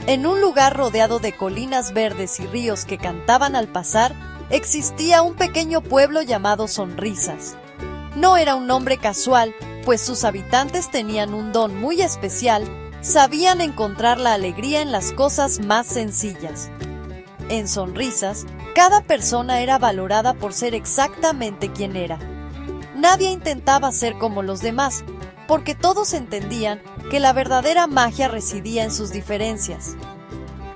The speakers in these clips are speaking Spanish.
En un lugar rodeado de colinas verdes y ríos que cantaban al pasar, existía un pequeño pueblo llamado Sonrisas. No era un nombre casual, pues sus habitantes tenían un don muy especial, sabían encontrar la alegría en las cosas más sencillas. En Sonrisas, cada persona era valorada por ser exactamente quien era. Nadie intentaba ser como los demás, porque todos entendían que la verdadera magia residía en sus diferencias.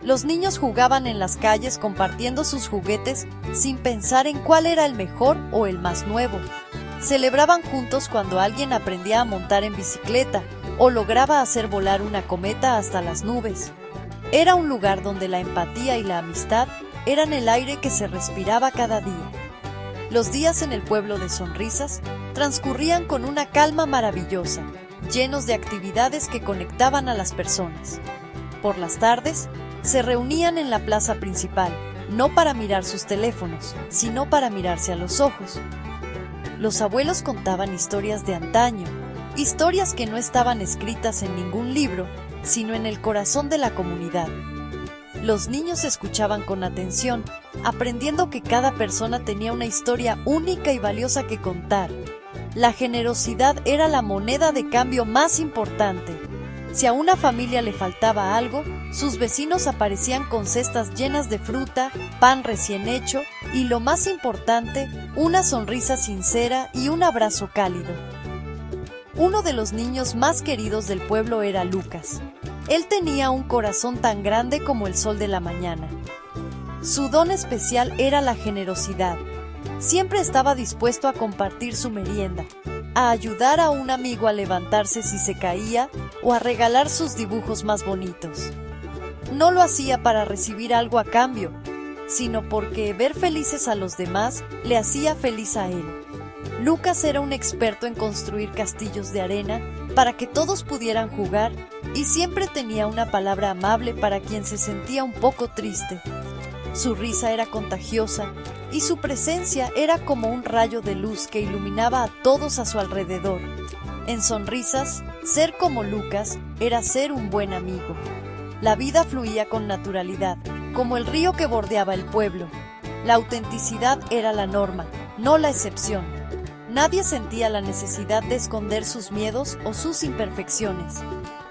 Los niños jugaban en las calles compartiendo sus juguetes sin pensar en cuál era el mejor o el más nuevo. Celebraban juntos cuando alguien aprendía a montar en bicicleta o lograba hacer volar una cometa hasta las nubes. Era un lugar donde la empatía y la amistad eran el aire que se respiraba cada día. Los días en el pueblo de Sonrisas transcurrían con una calma maravillosa, llenos de actividades que conectaban a las personas. Por las tardes, se reunían en la plaza principal, no para mirar sus teléfonos, sino para mirarse a los ojos. Los abuelos contaban historias de antaño, historias que no estaban escritas en ningún libro, sino en el corazón de la comunidad. Los niños escuchaban con atención, aprendiendo que cada persona tenía una historia única y valiosa que contar. La generosidad era la moneda de cambio más importante. Si a una familia le faltaba algo, sus vecinos aparecían con cestas llenas de fruta, pan recién hecho y, lo más importante, una sonrisa sincera y un abrazo cálido. Uno de los niños más queridos del pueblo era Lucas. Él tenía un corazón tan grande como el sol de la mañana. Su don especial era la generosidad. Siempre estaba dispuesto a compartir su merienda, a ayudar a un amigo a levantarse si se caía o a regalar sus dibujos más bonitos. No lo hacía para recibir algo a cambio, sino porque ver felices a los demás le hacía feliz a él. Lucas era un experto en construir castillos de arena para que todos pudieran jugar y siempre tenía una palabra amable para quien se sentía un poco triste. Su risa era contagiosa y su presencia era como un rayo de luz que iluminaba a todos a su alrededor. En Sonrisas, ser como Lucas era ser un buen amigo. La vida fluía con naturalidad, como el río que bordeaba el pueblo. La autenticidad era la norma, no la excepción. Nadie sentía la necesidad de esconder sus miedos o sus imperfecciones,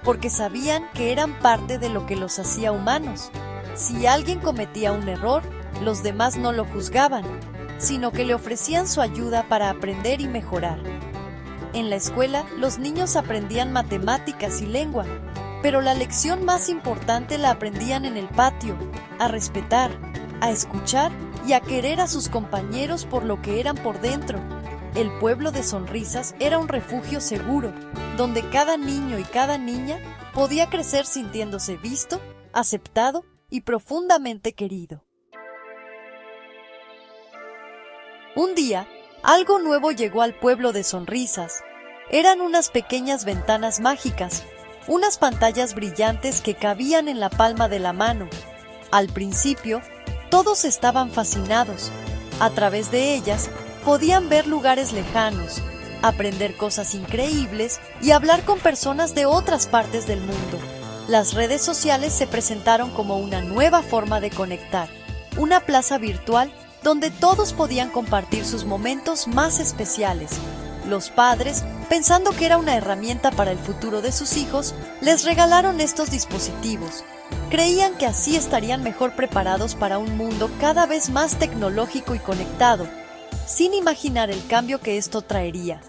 porque sabían que eran parte de lo que los hacía humanos. Si alguien cometía un error, los demás no lo juzgaban, sino que le ofrecían su ayuda para aprender y mejorar. En la escuela, los niños aprendían matemáticas y lengua, pero la lección más importante la aprendían en el patio, a respetar, a escuchar y a querer a sus compañeros por lo que eran por dentro. El pueblo de Sonrisas era un refugio seguro, donde cada niño y cada niña podía crecer sintiéndose visto, aceptado y profundamente querido. Un día, algo nuevo llegó al pueblo de Sonrisas. Eran unas pequeñas ventanas mágicas, unas pantallas brillantes que cabían en la palma de la mano. Al principio, todos estaban fascinados. A través de ellas, podían ver lugares lejanos, aprender cosas increíbles y hablar con personas de otras partes del mundo. Las redes sociales se presentaron como una nueva forma de conectar, una plaza virtual donde todos podían compartir sus momentos más especiales. Los padres, pensando que era una herramienta para el futuro de sus hijos, les regalaron estos dispositivos. Creían que así estarían mejor preparados para un mundo cada vez más tecnológico y conectado, sin imaginar el cambio que esto traería.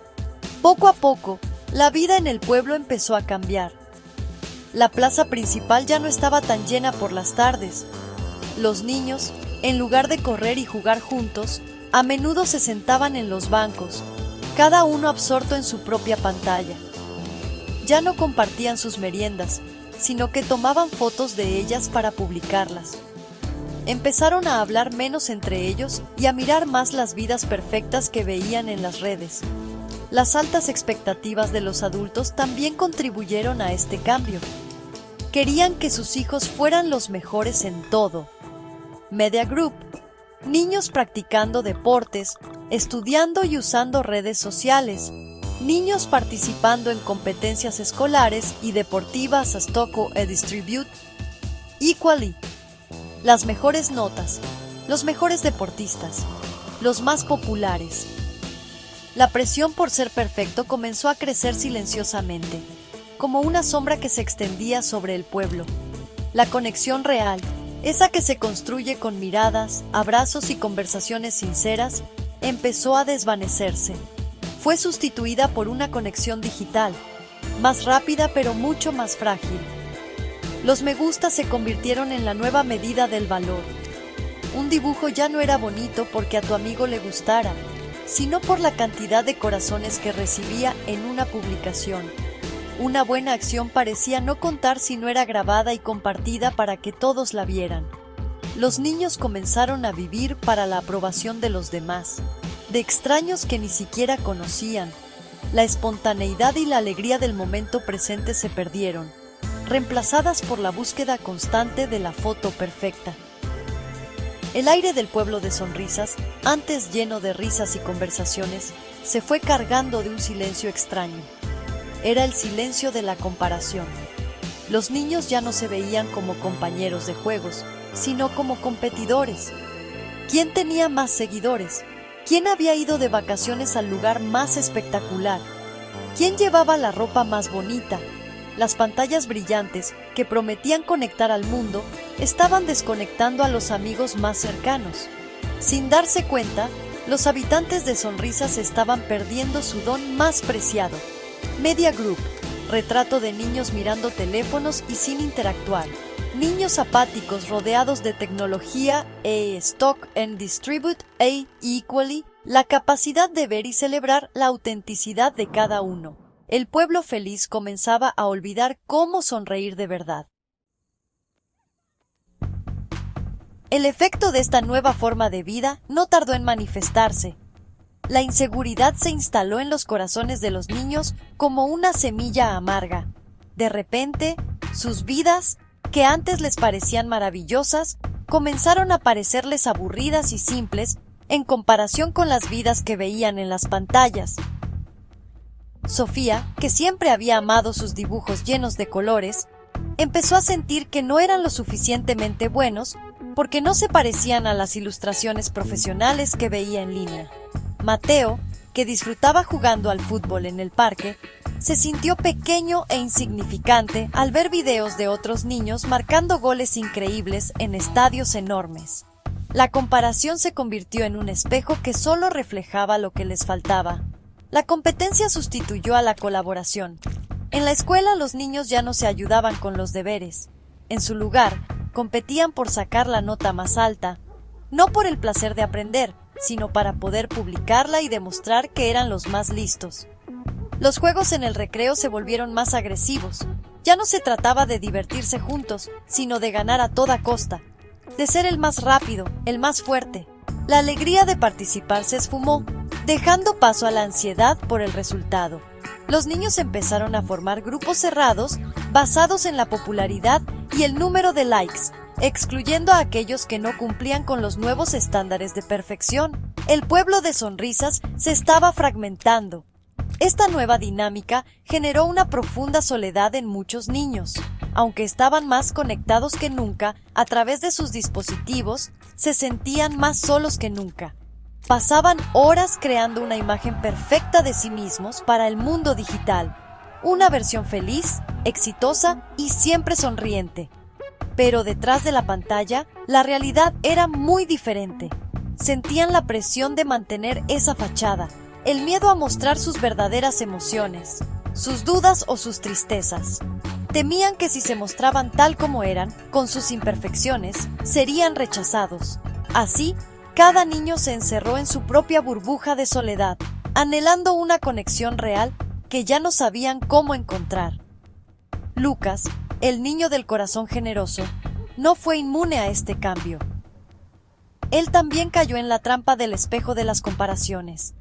Poco a poco, la vida en el pueblo empezó a cambiar. La plaza principal ya no estaba tan llena por las tardes. Los niños, en lugar de correr y jugar juntos, a menudo se sentaban en los bancos, cada uno absorto en su propia pantalla. Ya no compartían sus meriendas, sino que tomaban fotos de ellas para publicarlas. Empezaron a hablar menos entre ellos y a mirar más las vidas perfectas que veían en las redes. Las altas expectativas de los adultos también contribuyeron a este cambio. Querían que sus hijos fueran los mejores en todo. Media Group, niños practicando deportes, estudiando y usando redes sociales, niños participando en competencias escolares y deportivas Astoko e Distribute, Equally. Las mejores notas, los mejores deportistas, los más populares. La presión por ser perfecto comenzó a crecer silenciosamente, como una sombra que se extendía sobre el pueblo. La conexión real, esa que se construye con miradas, abrazos y conversaciones sinceras, empezó a desvanecerse. Fue sustituida por una conexión digital, más rápida pero mucho más frágil. Los me gusta se convirtieron en la nueva medida del valor. Un dibujo ya no era bonito porque a tu amigo le gustara, sino por la cantidad de corazones que recibía en una publicación. Una buena acción parecía no contar si no era grabada y compartida para que todos la vieran. Los niños comenzaron a vivir para la aprobación de los demás, de extraños que ni siquiera conocían. La espontaneidad y la alegría del momento presente se perdieron, reemplazadas por la búsqueda constante de la foto perfecta. El aire del pueblo de Sonrisas, antes lleno de risas y conversaciones, se fue cargando de un silencio extraño. Era el silencio de la comparación. Los niños ya no se veían como compañeros de juegos, sino como competidores. ¿Quién tenía más seguidores? ¿Quién había ido de vacaciones al lugar más espectacular? ¿Quién llevaba la ropa más bonita? Las pantallas brillantes, que prometían conectar al mundo, estaban desconectando a los amigos más cercanos. Sin darse cuenta, los habitantes de Sonrisas estaban perdiendo su don más preciado. Media Group, retrato de niños mirando teléfonos y sin interactuar. Niños apáticos rodeados de tecnología stock and distribute equally, la capacidad de ver y celebrar la autenticidad de cada uno. El pueblo feliz comenzaba a olvidar cómo sonreír de verdad. El efecto de esta nueva forma de vida no tardó en manifestarse. La inseguridad se instaló en los corazones de los niños como una semilla amarga. De repente, sus vidas, que antes les parecían maravillosas, comenzaron a parecerles aburridas y simples en comparación con las vidas que veían en las pantallas. Sofía, que siempre había amado sus dibujos llenos de colores, empezó a sentir que no eran lo suficientemente buenos porque no se parecían a las ilustraciones profesionales que veía en línea. Mateo, que disfrutaba jugando al fútbol en el parque, se sintió pequeño e insignificante al ver videos de otros niños marcando goles increíbles en estadios enormes. La comparación se convirtió en un espejo que solo reflejaba lo que les faltaba. La competencia sustituyó a la colaboración. En la escuela los niños ya no se ayudaban con los deberes. En su lugar, competían por sacar la nota más alta, no por el placer de aprender, sino para poder publicarla y demostrar que eran los más listos. Los juegos en el recreo se volvieron más agresivos. Ya no se trataba de divertirse juntos, sino de ganar a toda costa, de ser el más rápido, el más fuerte. La alegría de participar se esfumó, dejando paso a la ansiedad por el resultado. Los niños empezaron a formar grupos cerrados basados en la popularidad y el número de likes, excluyendo a aquellos que no cumplían con los nuevos estándares de perfección. El pueblo de Sonrisas se estaba fragmentando. Esta nueva dinámica generó una profunda soledad en muchos niños. Aunque estaban más conectados que nunca a través de sus dispositivos, se sentían más solos que nunca. Pasaban horas creando una imagen perfecta de sí mismos para el mundo digital, una versión feliz, exitosa y siempre sonriente. Pero detrás de la pantalla, la realidad era muy diferente. Sentían la presión de mantener esa fachada, el miedo a mostrar sus verdaderas emociones, sus dudas o sus tristezas. Temían que si se mostraban tal como eran, con sus imperfecciones, serían rechazados. Así, cada niño se encerró en su propia burbuja de soledad, anhelando una conexión real que ya no sabían cómo encontrar. Lucas, el niño del corazón generoso, no fue inmune a este cambio. Él también cayó en la trampa del espejo de las comparaciones.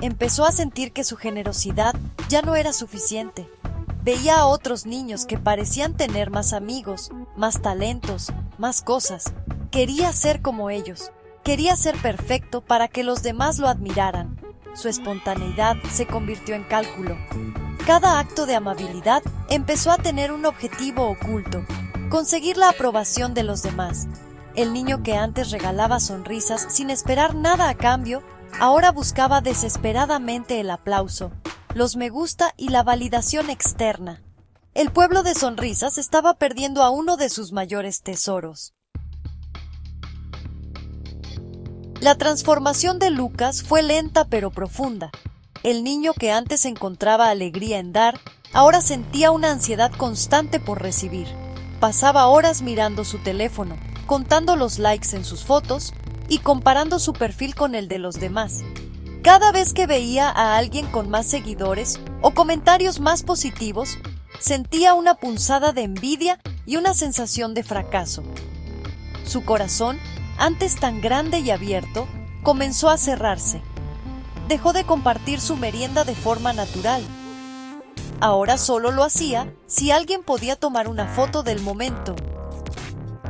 Empezó a sentir que su generosidad ya no era suficiente. Veía a otros niños que parecían tener más amigos, más talentos, más cosas. Quería ser como ellos. Quería ser perfecto para que los demás lo admiraran. Su espontaneidad se convirtió en cálculo. Cada acto de amabilidad empezó a tener un objetivo oculto. Conseguir la aprobación de los demás. El niño que antes regalaba sonrisas sin esperar nada a cambio, ahora buscaba desesperadamente el aplauso, los me gusta y la validación externa. El pueblo de Sonrisas estaba perdiendo a uno de sus mayores tesoros. La transformación de Lucas fue lenta pero profunda. El niño que antes encontraba alegría en dar, ahora sentía una ansiedad constante por recibir. Pasaba horas mirando su teléfono, contando los likes en sus fotos y comparando su perfil con el de los demás. Cada vez que veía a alguien con más seguidores o comentarios más positivos, sentía una punzada de envidia y una sensación de fracaso. Su corazón, antes tan grande y abierto, comenzó a cerrarse. Dejó de compartir su merienda de forma natural. Ahora solo lo hacía si alguien podía tomar una foto del momento.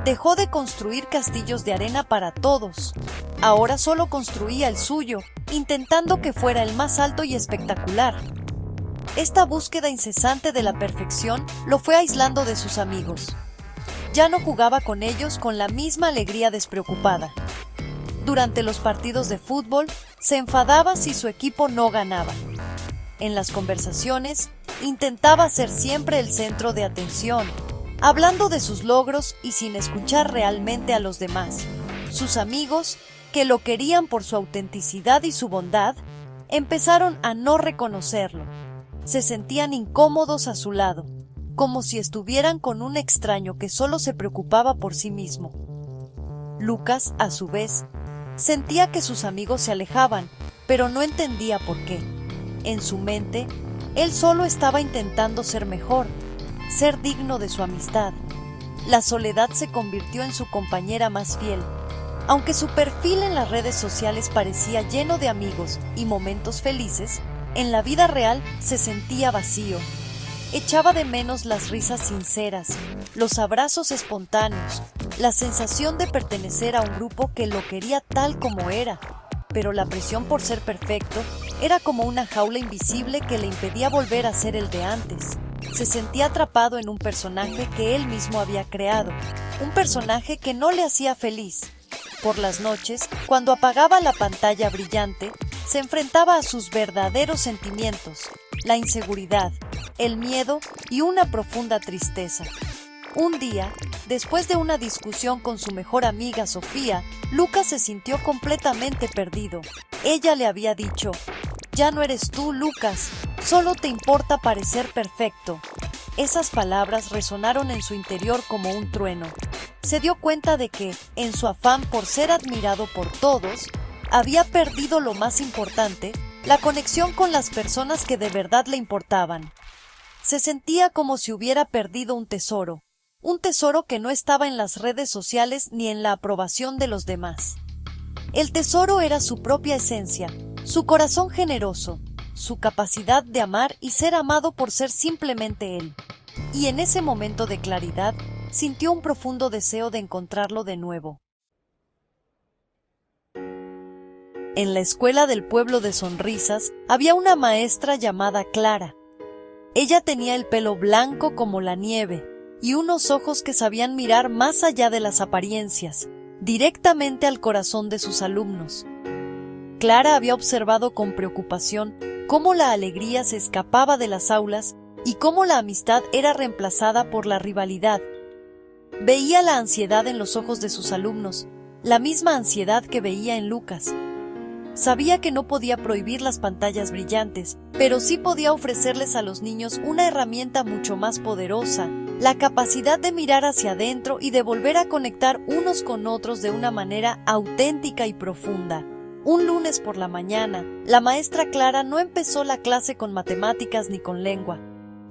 Dejó de construir castillos de arena para todos. Ahora solo construía el suyo, intentando que fuera el más alto y espectacular. Esta búsqueda incesante de la perfección lo fue aislando de sus amigos. Ya no jugaba con ellos con la misma alegría despreocupada. Durante los partidos de fútbol, se enfadaba si su equipo no ganaba. En las conversaciones, intentaba ser siempre el centro de atención, hablando de sus logros y sin escuchar realmente a los demás. Sus amigos, que lo querían por su autenticidad y su bondad, empezaron a no reconocerlo. Se sentían incómodos a su lado, como si estuvieran con un extraño que solo se preocupaba por sí mismo. Lucas, a su vez, sentía que sus amigos se alejaban, pero no entendía por qué. En su mente, él solo estaba intentando ser mejor, ser digno de su amistad. La soledad se convirtió en su compañera más fiel. Aunque su perfil en las redes sociales parecía lleno de amigos y momentos felices, en la vida real se sentía vacío. Echaba de menos las risas sinceras, los abrazos espontáneos, la sensación de pertenecer a un grupo que lo quería tal como era. Pero la presión por ser perfecto era como una jaula invisible que le impedía volver a ser el de antes. Se sentía atrapado en un personaje que él mismo había creado, un personaje que no le hacía feliz. Por las noches, cuando apagaba la pantalla brillante, se enfrentaba a sus verdaderos sentimientos, la inseguridad, el miedo y una profunda tristeza. Un día, después de una discusión con su mejor amiga Sofía, Lucas se sintió completamente perdido. Ella le había dicho: «Ya no eres tú, Lucas, solo te importa parecer perfecto». Esas palabras resonaron en su interior como un trueno. Se dio cuenta de que, en su afán por ser admirado por todos, había perdido lo más importante, la conexión con las personas que de verdad le importaban. Se sentía como si hubiera perdido un tesoro que no estaba en las redes sociales ni en la aprobación de los demás. El tesoro era su propia esencia, su corazón generoso, su capacidad de amar y ser amado por ser simplemente él. Y en ese momento de claridad, sintió un profundo deseo de encontrarlo de nuevo. En la escuela del pueblo de Sonrisas había una maestra llamada Clara. Ella tenía el pelo blanco como la nieve y unos ojos que sabían mirar más allá de las apariencias, directamente al corazón de sus alumnos. Clara había observado con preocupación cómo la alegría se escapaba de las aulas y cómo la amistad era reemplazada por la rivalidad. Veía la ansiedad en los ojos de sus alumnos, la misma ansiedad que veía en Lucas. Sabía que no podía prohibir las pantallas brillantes, pero sí podía ofrecerles a los niños una herramienta mucho más poderosa, la capacidad de mirar hacia adentro y de volver a conectar unos con otros de una manera auténtica y profunda. Un lunes por la mañana, la maestra Clara no empezó la clase con matemáticas ni con lengua.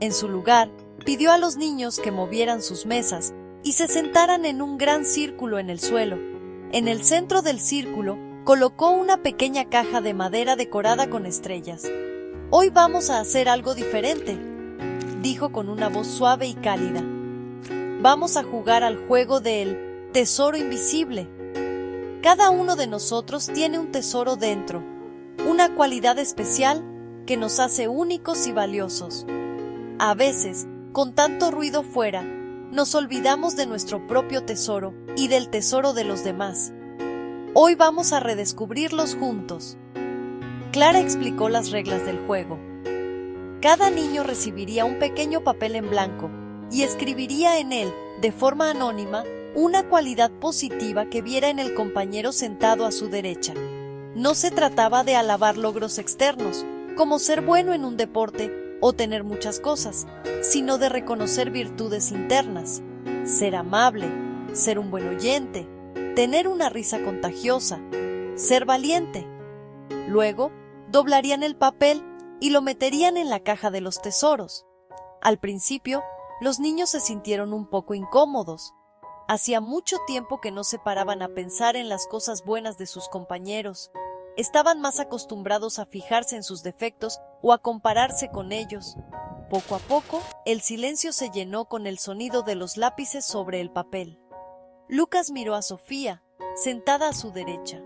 En su lugar, pidió a los niños que movieran sus mesas y se sentaran en un gran círculo en el suelo. En el centro del círculo, colocó una pequeña caja de madera decorada con estrellas. «Hoy vamos a hacer algo diferente», dijo con una voz suave y cálida. «Vamos a jugar al juego del tesoro invisible. Cada uno de nosotros tiene un tesoro dentro, una cualidad especial que nos hace únicos y valiosos. A veces, con tanto ruido fuera, nos olvidamos de nuestro propio tesoro y del tesoro de los demás. Hoy vamos a redescubrirlos juntos. Clara explicó las reglas del juego. Cada niño recibiría un pequeño papel en blanco y escribiría en él, de forma anónima, una cualidad positiva que viera en el compañero sentado a su derecha. No se trataba de alabar logros externos, como ser bueno en un deporte o tener muchas cosas, sino de reconocer virtudes internas, ser amable, ser un buen oyente, tener una risa contagiosa, ser valiente. Luego, doblarían el papel y lo meterían en la caja de los tesoros. Al principio, los niños se sintieron un poco incómodos. Hacía mucho tiempo que no se paraban a pensar en las cosas buenas de sus compañeros. Estaban más acostumbrados a fijarse en sus defectos o a compararse con ellos. Poco a poco, el silencio se llenó con el sonido de los lápices sobre el papel. Lucas miró a Sofía, sentada a su derecha.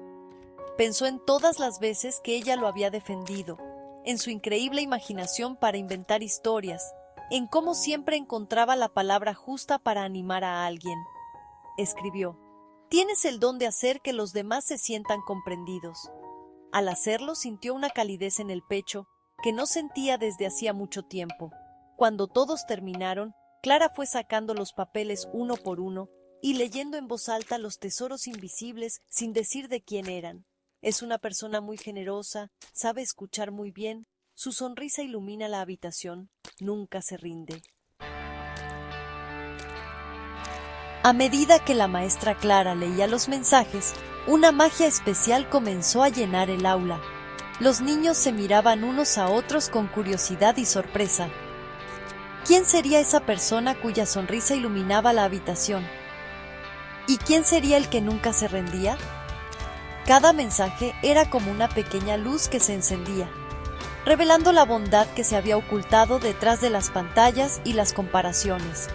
Pensó en todas las veces que ella lo había defendido, en su increíble imaginación para inventar historias, en cómo siempre encontraba la palabra justa para animar a alguien. Escribió: «Tienes el don de hacer que los demás se sientan comprendidos». Al hacerlo sintió una calidez en el pecho que no sentía desde hacía mucho tiempo. Cuando todos terminaron, Clara fue sacando los papeles uno por uno y leyendo en voz alta los tesoros invisibles sin decir de quién eran. Es una persona muy generosa, sabe escuchar muy bien, su sonrisa ilumina la habitación, nunca se rinde. A medida que la maestra Clara leía los mensajes, una magia especial comenzó a llenar el aula. Los niños se miraban unos a otros con curiosidad y sorpresa. ¿Quién sería esa persona cuya sonrisa iluminaba la habitación? ¿Y quién sería el que nunca se rendía? Cada mensaje era como una pequeña luz que se encendía, revelando la bondad que se había ocultado detrás de las pantallas y las comparaciones.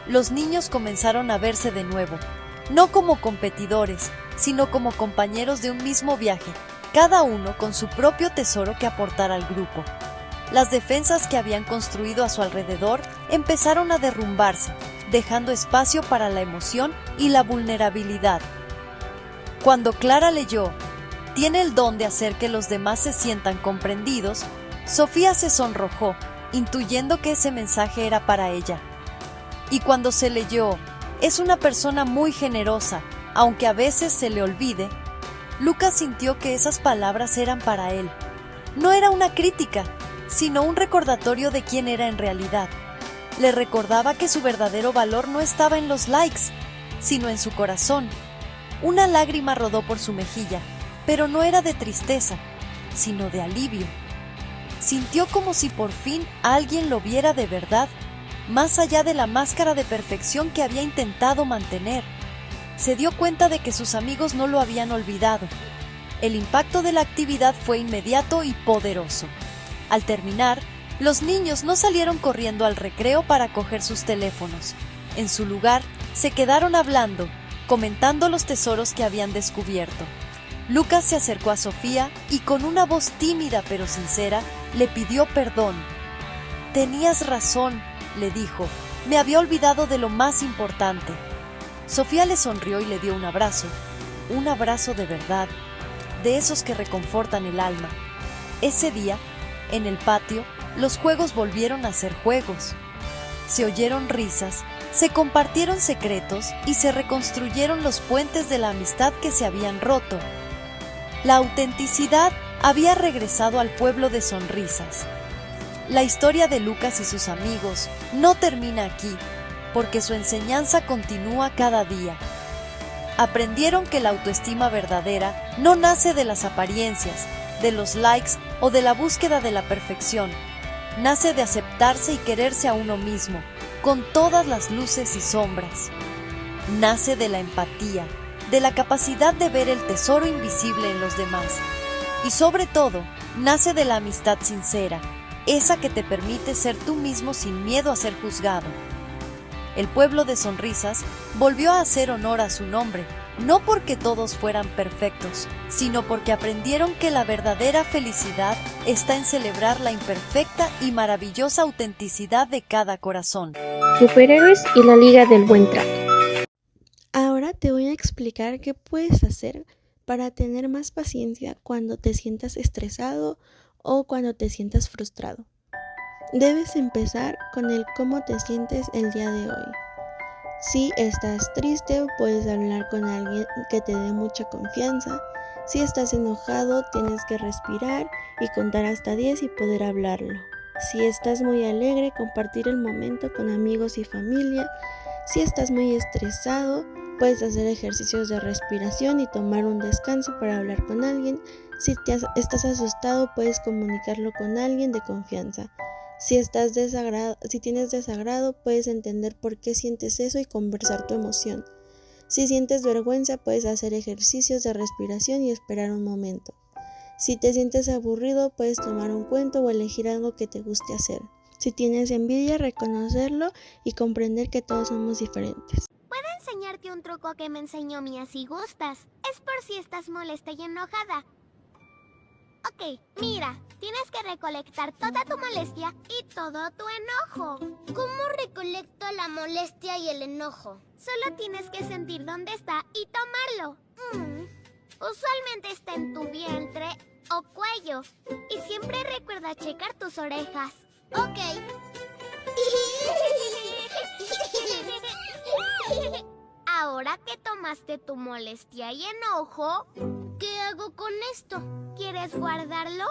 Los niños comenzaron a verse de nuevo, no como competidores, sino como compañeros de un mismo viaje, cada uno con su propio tesoro que aportar al grupo. Las defensas que habían construido a su alrededor empezaron a derrumbarse, dejando espacio para la emoción y la vulnerabilidad. Cuando Clara leyó: «Tiene el don de hacer que los demás se sientan comprendidos», Sofía se sonrojó, intuyendo que ese mensaje era para ella. Y cuando se leyó: «Es una persona muy generosa, aunque a veces se le olvide», Lucas sintió que esas palabras eran para él. No era una crítica, sino un recordatorio de quién era en realidad. Le recordaba que su verdadero valor no estaba en los likes, sino en su corazón. Una lágrima rodó por su mejilla, pero no era de tristeza, sino de alivio. Sintió como si por fin alguien lo viera de verdad, más allá de la máscara de perfección que había intentado mantener. Se dio cuenta de que sus amigos no lo habían olvidado. El impacto de la actividad fue inmediato y poderoso. Al terminar, los niños no salieron corriendo al recreo para coger sus teléfonos. En su lugar, se quedaron hablando, comentando los tesoros que habían descubierto. Lucas se acercó a Sofía y con una voz tímida pero sincera le pidió perdón. «Tenías razón», le dijo, «me había olvidado de lo más importante». Sofía le sonrió y le dio un abrazo de verdad, de esos que reconfortan el alma. Ese día, en el patio, los juegos volvieron a ser juegos. Se oyeron risas, se compartieron secretos y se reconstruyeron los puentes de la amistad que se habían roto. La autenticidad había regresado al pueblo de Sonrisas. La historia de Lucas y sus amigos no termina aquí, porque su enseñanza continúa cada día. Aprendieron que la autoestima verdadera no nace de las apariencias, de los likes o de la búsqueda de la perfección. Nace de aceptarse y quererse a uno mismo, con todas las luces y sombras. Nace de la empatía, de la capacidad de ver el tesoro invisible en los demás. Y sobre todo, nace de la amistad sincera, esa que te permite ser tú mismo sin miedo a ser juzgado. El pueblo de Sonrisas volvió a hacer honor a su nombre, no porque todos fueran perfectos, sino porque aprendieron que la verdadera felicidad está en celebrar la imperfecta y maravillosa autenticidad de cada corazón. Superhéroes y la Liga del Buen Trato. Ahora te voy a explicar qué puedes hacer para tener más paciencia cuando te sientas estresado o cuando te sientas frustrado. Debes empezar con el cómo te sientes el día de hoy. Si estás triste, puedes hablar con alguien que te dé mucha confianza. Si estás enojado, tienes que respirar y contar hasta 10 y poder hablarlo. Si estás muy alegre, compartir el momento con amigos y familia. Si estás muy estresado, puedes hacer ejercicios de respiración y tomar un descanso para hablar con alguien. Si estás asustado, puedes comunicarlo con alguien de confianza. Si tienes desagrado, puedes entender por qué sientes eso y conversar tu emoción. Si sientes vergüenza, puedes hacer ejercicios de respiración y esperar un momento. Si te sientes aburrido, puedes tomar un cuento o elegir algo que te guste hacer. Si tienes envidia, reconocerlo y comprender que todos somos diferentes. Puedo enseñarte un truco que me enseñó Mía si gustas. Es por si estás molesta y enojada. Ok, mira, tienes que recolectar toda tu molestia y todo tu enojo. ¿Cómo recolecto la molestia y el enojo? Solo tienes que sentir dónde está y tomarlo. Usualmente está en tu vientre o cuello. Y siempre recuerda checar tus orejas. Ok. Ahora que tomaste tu molestia y enojo, ¿qué hago con esto? ¿Quieres guardarlo?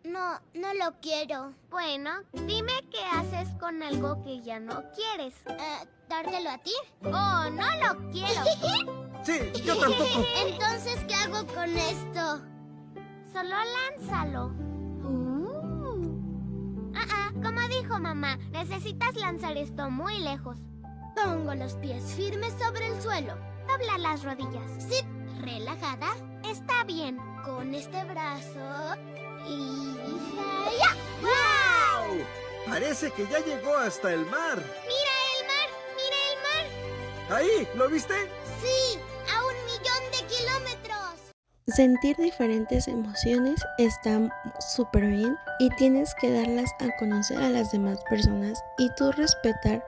No lo quiero. Bueno, dime qué haces con algo que ya no quieres. ¿Dártelo a ti? Oh, no lo quiero. Sí, yo tampoco. Entonces, ¿qué hago con esto? Solo lánzalo. Como dijo mamá, necesitas lanzar esto muy lejos. Pongo los pies firmes sobre el suelo. Dobla las rodillas. Sí. ¿Relajada? Está bien. Con este brazo y... ¡ya! ¡Wow! Parece que ya llegó hasta el mar. ¡Mira el mar! ¡Mira el mar! ¿Ahí? ¿Lo viste? Sí, a 1.000.000 de kilómetros. Sentir diferentes emociones está súper bien y tienes que darlas a conocer a las demás personas y tú respetar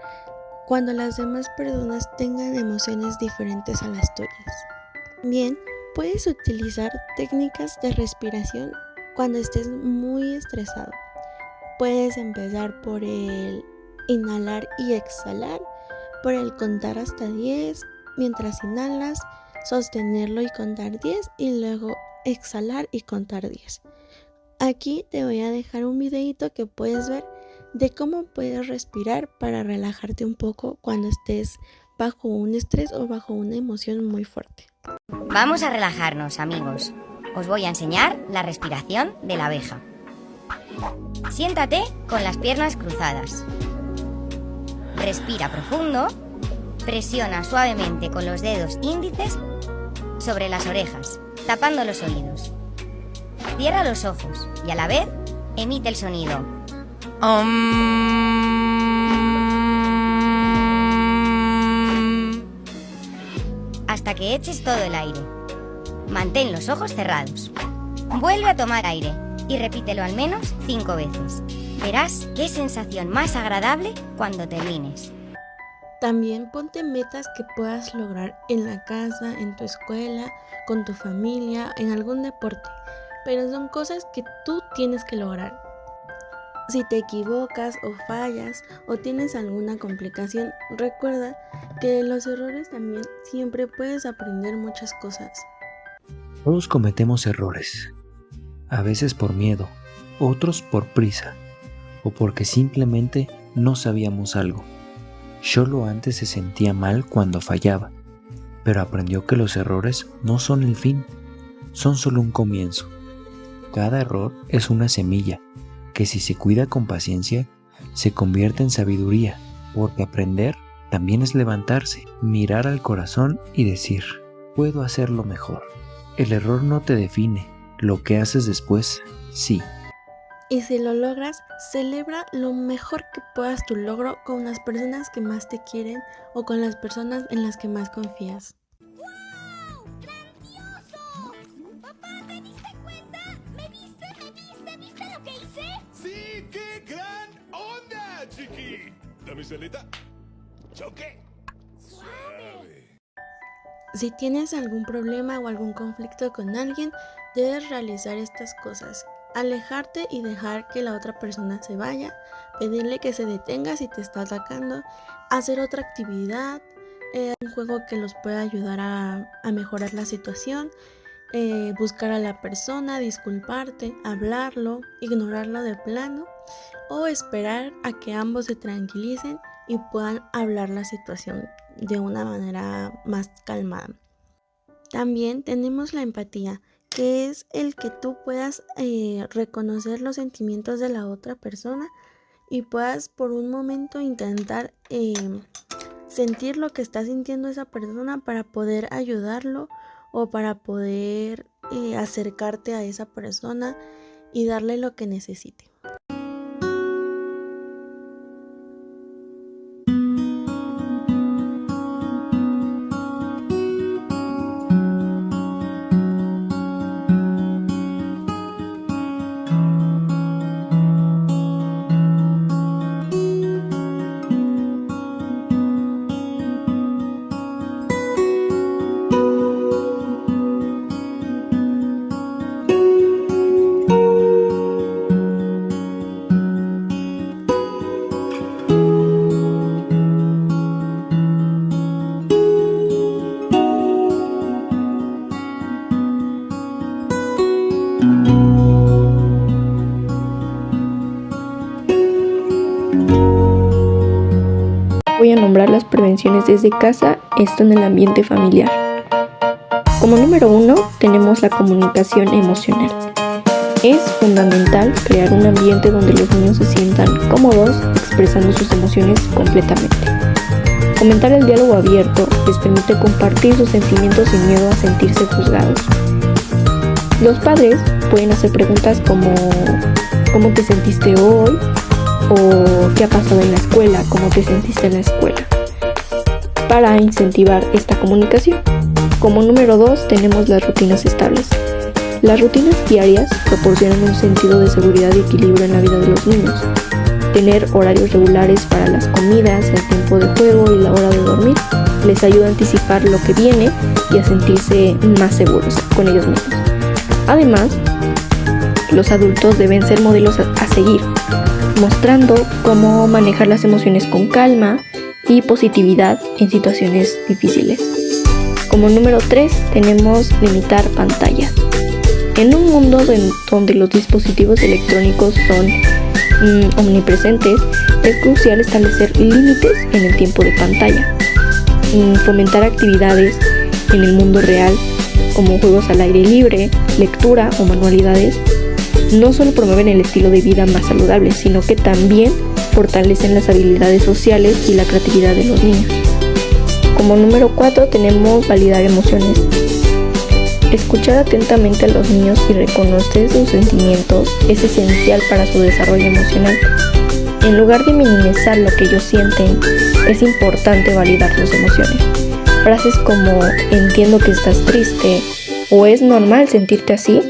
cuando las demás personas tengan emociones diferentes a las tuyas. Bien, puedes utilizar técnicas de respiración cuando estés muy estresado. Puedes empezar por el inhalar y exhalar, por el contar hasta 10 mientras inhalas, sostenerlo y contar 10 y luego exhalar y contar 10. Aquí te voy a dejar un videito que puedes ver de cómo puedes respirar para relajarte un poco cuando estés bajo un estrés o bajo una emoción muy fuerte. Vamos a relajarnos, amigos. Os voy a enseñar la respiración de la abeja. Siéntate con las piernas cruzadas. Respira profundo. Presiona suavemente con los dedos índices sobre las orejas, tapando los oídos. Cierra los ojos y a la vez emite el sonido hasta que eches todo el aire. Mantén los ojos cerrados. Vuelve a tomar aire y repítelo al menos 5 veces. Verás qué sensación más agradable cuando termines. También ponte metas que puedas lograr en la casa, en tu escuela, con tu familia, en algún deporte. Pero son cosas que tú tienes que lograr. Si te equivocas o fallas o tienes alguna complicación, recuerda que de los errores también siempre puedes aprender muchas cosas. Todos cometemos errores, a veces por miedo, otros por prisa o porque simplemente no sabíamos algo. Solo antes se sentía mal cuando fallaba, pero aprendió que los errores no son el fin, son solo un comienzo. Cada error es una semilla que si se cuida con paciencia, se convierte en sabiduría, porque aprender también es levantarse, mirar al corazón y decir, puedo hacerlo mejor. El error no te define, lo que haces después, sí. Y si lo logras, celebra lo mejor que puedas tu logro con las personas que más te quieren o con las personas en las que más confías. chiqui. Damisela. Choque. Suave. Si tienes algún problema o algún conflicto con alguien, debes realizar estas cosas. Alejarte y dejar que la otra persona se vaya, pedirle que se detenga si te está atacando, hacer otra actividad, un juego que los pueda ayudar a mejorar la situación, buscar a la persona, disculparte, hablarlo, ignorarlo de plano o esperar a que ambos se tranquilicen y puedan hablar la situación de una manera más calmada. También tenemos la empatía, que es el que tú puedas reconocer los sentimientos de la otra persona y puedas por un momento intentar sentir lo que está sintiendo esa persona para poder ayudarlo o para poder acercarte a esa persona y darle lo que necesite. Voy a nombrar las prevenciones desde casa, esto en el ambiente familiar. Como número 1 tenemos la comunicación emocional. Es fundamental crear un ambiente donde los niños se sientan cómodos expresando sus emociones completamente. Fomentar el diálogo abierto les permite compartir sus sentimientos sin miedo a sentirse juzgados. Los padres pueden hacer preguntas como ¿cómo te sentiste hoy? O ¿qué ha pasado en la escuela? ¿Cómo te sentiste en la escuela? Para incentivar esta comunicación. Como número 2 tenemos las rutinas estables. Las rutinas diarias proporcionan un sentido de seguridad y equilibrio en la vida de los niños. Tener horarios regulares para las comidas, el tiempo de juego y la hora de dormir les ayuda a anticipar lo que viene y a sentirse más seguros con ellos mismos. Además, los adultos deben ser modelos a seguir, mostrando cómo manejar las emociones con calma y positividad en situaciones difíciles. Como número 3 tenemos limitar pantallas. En un mundo donde los dispositivos electrónicos son omnipresentes, es crucial establecer límites en el tiempo de pantalla. Fomentar actividades en el mundo real como juegos al aire libre, lectura o manualidades no solo promueven el estilo de vida más saludable, sino que también fortalecen las habilidades sociales y la creatividad de los niños. Como número 4 tenemos validar emociones. Escuchar atentamente a los niños y reconocer sus sentimientos es esencial para su desarrollo emocional. En lugar de minimizar lo que ellos sienten, es importante validar sus emociones. Frases como entiendo que estás triste o es normal sentirte así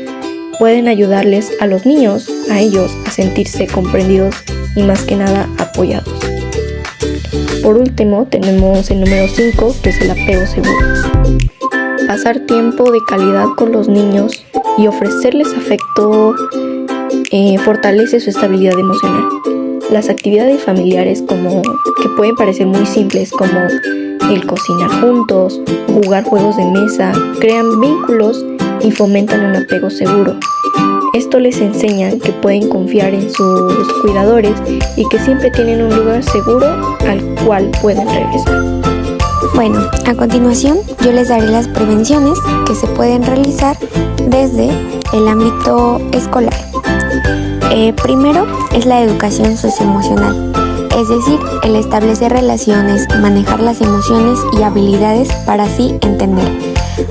pueden ayudarles a los niños, a ellos, a sentirse comprendidos y más que nada apoyados. Por último, tenemos el número 5, que es el apego seguro. Pasar tiempo de calidad con los niños y ofrecerles afecto fortalece su estabilidad emocional. Las actividades familiares que pueden parecer muy simples, como el cocinar juntos, jugar juegos de mesa, crean vínculos y fomentan un apego seguro. Esto les enseña que pueden confiar en sus cuidadores y que siempre tienen un lugar seguro al cual pueden regresar. Bueno, a continuación yo les daré las prevenciones que se pueden realizar desde el ámbito escolar. Primero es la educación socioemocional, es decir, el establecer relaciones, manejar las emociones y habilidades para así entender,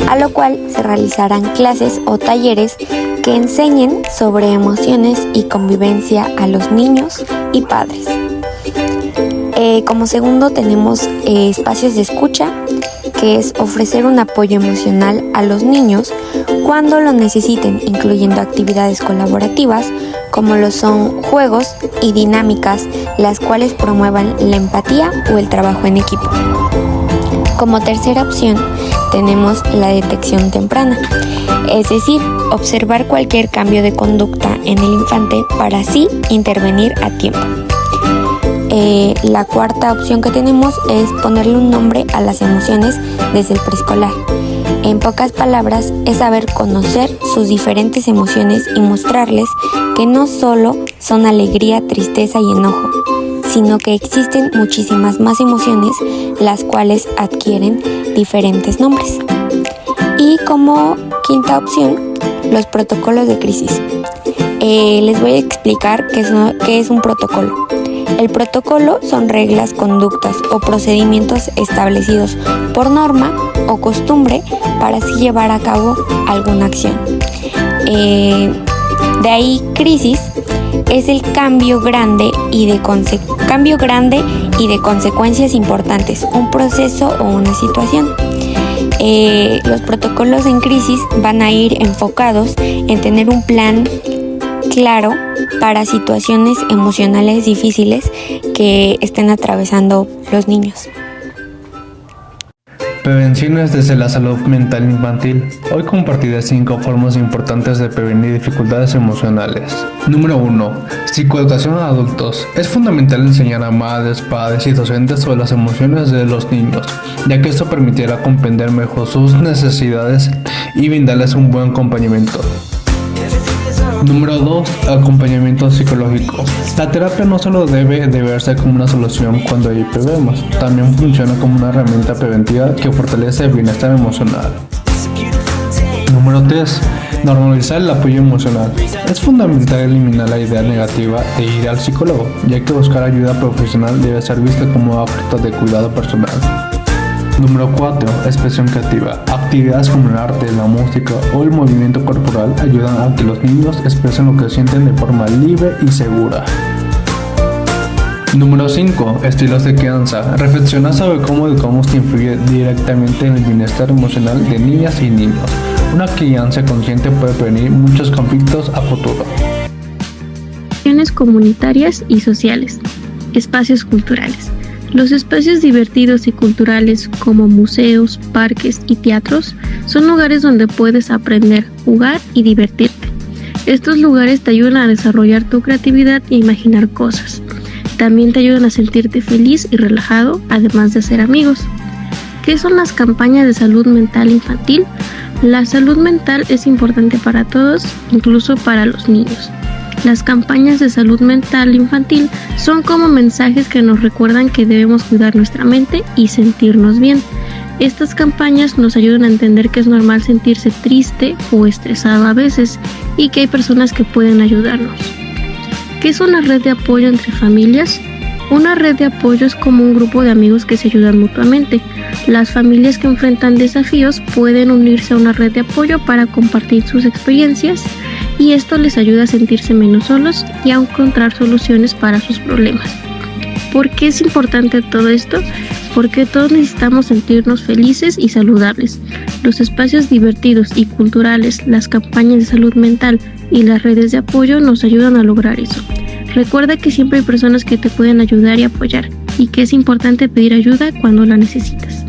a lo cual se realizarán clases o talleres que enseñen sobre emociones y convivencia a los niños y padres. Como segundo tenemos espacios de escucha, que es ofrecer un apoyo emocional a los niños cuando lo necesiten, incluyendo actividades colaborativas como lo son juegos y dinámicas, las cuales promuevan la empatía o el trabajo en equipo. Como tercera opción tenemos la detección temprana, es decir, observar cualquier cambio de conducta en el infante para así intervenir a tiempo. La cuarta opción que tenemos es ponerle un nombre a las emociones desde el preescolar. En pocas palabras, es saber conocer sus diferentes emociones y mostrarles que no solo son alegría, tristeza y enojo, sino que existen muchísimas más emociones, las cuales adquieren diferentes nombres. Y como quinta opción, los protocolos de crisis. Les voy a explicar qué es un protocolo. El protocolo son reglas, conductas o procedimientos establecidos por norma o costumbre para así llevar a cabo alguna acción. De ahí crisis es el cambio grande y de consecuencias importantes, un proceso o una situación. Los protocolos en crisis van a ir enfocados en tener un plan claro para situaciones emocionales difíciles que estén atravesando los niños. Prevenciones desde la salud mental infantil. Hoy compartiré 5 formas importantes de prevenir dificultades emocionales. Número 1. Psicoeducación a adultos. Es fundamental enseñar a madres, padres y docentes sobre las emociones de los niños, ya que esto permitirá comprender mejor sus necesidades y brindarles un buen acompañamiento. Número 2. Acompañamiento psicológico. La terapia no solo debe de verse como una solución cuando hay problemas, también funciona como una herramienta preventiva que fortalece el bienestar emocional. Número 3. Normalizar el apoyo emocional. Es fundamental eliminar la idea negativa de ir al psicólogo, ya que buscar ayuda profesional debe ser vista como acto de cuidado personal. Número 4. Expresión creativa. Actividades como el arte, la música o el movimiento corporal ayudan a que los niños expresen lo que sienten de forma libre y segura. Número 5. Estilos de crianza. Reflexionar sobre cómo educamos que influye directamente en el bienestar emocional de niñas y niños. Una crianza consciente puede prevenir muchos conflictos a futuro. Acciones comunitarias y sociales. Espacios culturales. Los espacios divertidos y culturales como museos, parques y teatros son lugares donde puedes aprender, jugar y divertirte. Estos lugares te ayudan a desarrollar tu creatividad e imaginar cosas. También te ayudan a sentirte feliz y relajado, además de hacer amigos. ¿Qué son las campañas de salud mental infantil? La salud mental es importante para todos, incluso para los niños. Las campañas de salud mental infantil son como mensajes que nos recuerdan que debemos cuidar nuestra mente y sentirnos bien. Estas campañas nos ayudan a entender que es normal sentirse triste o estresado a veces y que hay personas que pueden ayudarnos. ¿Qué es una red de apoyo entre familias? Una red de apoyo es como un grupo de amigos que se ayudan mutuamente. Las familias que enfrentan desafíos pueden unirse a una red de apoyo para compartir sus experiencias y esto les ayuda a sentirse menos solos y a encontrar soluciones para sus problemas. ¿Por qué es importante todo esto? Porque todos necesitamos sentirnos felices y saludables. Los espacios divertidos y culturales, las campañas de salud mental y las redes de apoyo nos ayudan a lograr eso. Recuerda que siempre hay personas que te pueden ayudar y apoyar y que es importante pedir ayuda cuando la necesitas.